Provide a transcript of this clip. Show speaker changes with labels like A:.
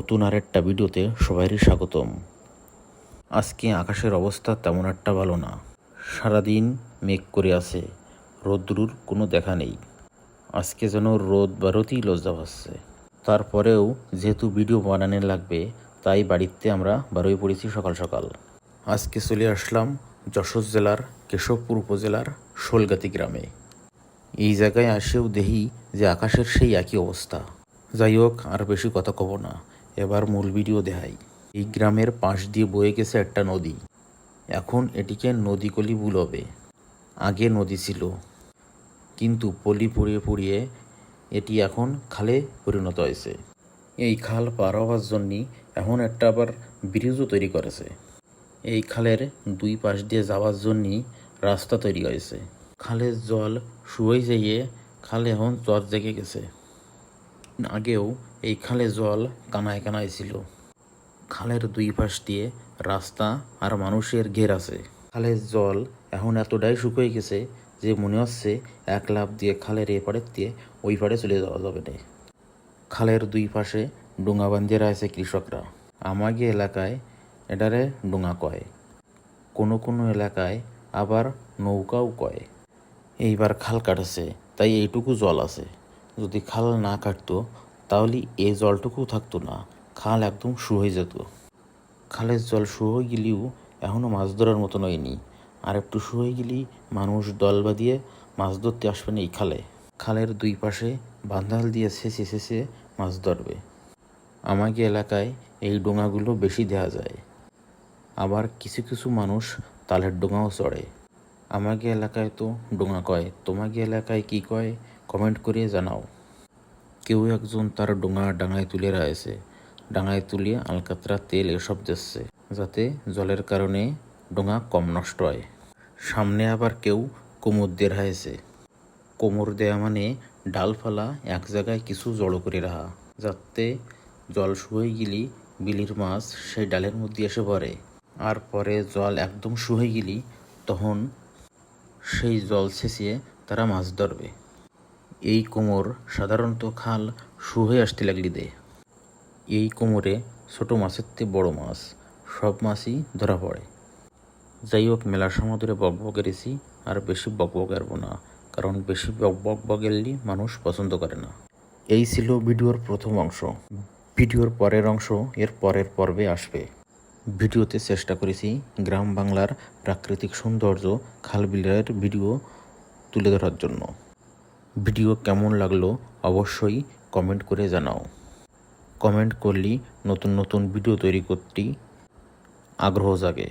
A: নতুন আরেকটা ভিডিওতে সবাইরই স্বাগতম। আজকে আকাশের অবস্থা তেমন একটা ভালো না। সারাদিন মেঘ করে আছে, রোদ্রুর কোনো দেখা নেই। আজকে যেন রোদ বারোতেই লজ্জা পাচ্ছে। তারপরেও যেহেতু ভিডিও বানানো লাগবে, তাই বাড়িতে আমরা বারোই পড়েছি সকাল সকাল। আজকে চলে আসলাম যশোর জেলার কেশবপুর উপজেলার শোলগাতি গ্রামে। এই জায়গায় আসেও দেখি যে আকাশের সেই একই অবস্থা। যাই হোক, আর বেশি কথা কব না, এবার মূল ভিডিও দেখাই। এই গ্রামের পাশ দিয়ে বয়ে গেছে একটা নদী। এখন এটিকে নদীকলি বুলবে। আগে নদী ছিল, কিন্তু পলি পুড়িয়ে পুড়িয়ে এটি এখন খালে পরিণত হয়েছে। এই খাল পার হওয়ার জন্যই এখন একটা আবার ব্রিজও তৈরি করেছে। এই খালের দুই পাশ দিয়ে যাওয়ার জন্যই রাস্তা তৈরি হয়েছে। খালের জল শুয়ে যেয়ে খালে এখন চর জেগে গেছে। আগেও এই খালে জল কানায় কানায় ছিল। খালের দুই পাশ দিয়ে রাস্তা আর মানুষের ঘের আছে। খালের জল এখন এতটাই শুকিয়ে গেছে যে মনে হচ্ছে এক লাফ দিয়ে খালের এপারের দিয়ে ওই পারে চলে যাওয়া যাবে না। খালের দুই পাশে ডোঙা বান্ধিয়ে আছে কৃষকরা। আমাগে এলাকায় এটারে ডোঙা কয়, কোনো কোনো এলাকায় আবার নৌকাও কয়। এইবার খাল কাটছে, তাই এইটুকু জল আছে। যদি খাল না কাটতো তাহলে এই জলটুকু থাকতো না, খাল একদম শুকিয়ে যেত। খালের জল শুকিয়ে গেলেও এখনও মাছ ধরার মতন হয়নি। আর একটু শুকিয়ে গেলেই মানুষ দল বাঁধিয়ে মাছ ধরতে আসবে না এই খালে। খালের দুই পাশে বান্ধাল দিয়ে ছেঁচে ছেঁচে মাছ ধরবে। আমাকে এলাকায় এই ডোঙাগুলো বেশি দেওয়া যায়। আবার কিছু কিছু মানুষ তালের ডোঙাও চড়ে। আমাকে এলাকায় তো ডোঙা কয়, তোমাকে এলাকায় কি কয় কমেন্ট করে জানাও। কেউ একজন তার ডোঙা ডাঙায় তুলে রয়েছে, ডাঙায় তুলে আলকাতরা তেল এসব দিচ্ছে, যাতে জলের কারণে ডোঙা কম নষ্ট হয়। সামনে আবার কেউ কোমর দিয়ে রাখছে। কোমর দেয়া মানে ডালফালা এক জায়গায় কিছু জড়ো করে রাখা, যাতে জল শুকিয়ে গেলি বিলির মাছ সেই ডালের মধ্যে এসে পড়ে। আর পরে জল একদম শুকিয়ে গেলি তখন সেই জল ছেঁচিয়ে তারা মাছ ধরবে। এই কোমর সাধারণত খাল শুকিয়ে আসতে লাগলি দেয়। এই কোমরে ছোট মাছের থেকে বড় মাছ সব মাছই ধরা পড়ে। যাই হোক, মেলার সময় ধরে বকবক এড়েছি, আর বেশি বকবক এড়ব না, কারণ বেশি বকবক এড়লি মানুষ পছন্দ করে না। এই ছিল ভিডিওর প্রথম অংশ। ভিডিওর পরের অংশ এর পরের পর্বে আসবে। ভিডিওতে চেষ্টা করেছি গ্রাম বাংলার প্রাকৃতিক সৌন্দর্য, খাল বিলের ভিডিও তুলে ধরার জন্য। ভিডিও কেমন লাগলো অবশ্যই কমেন্ট করে জানাও। কমেন্ট করলেই নতুন নতুন ভিডিও তৈরি করতে আগ্রহ জাগে।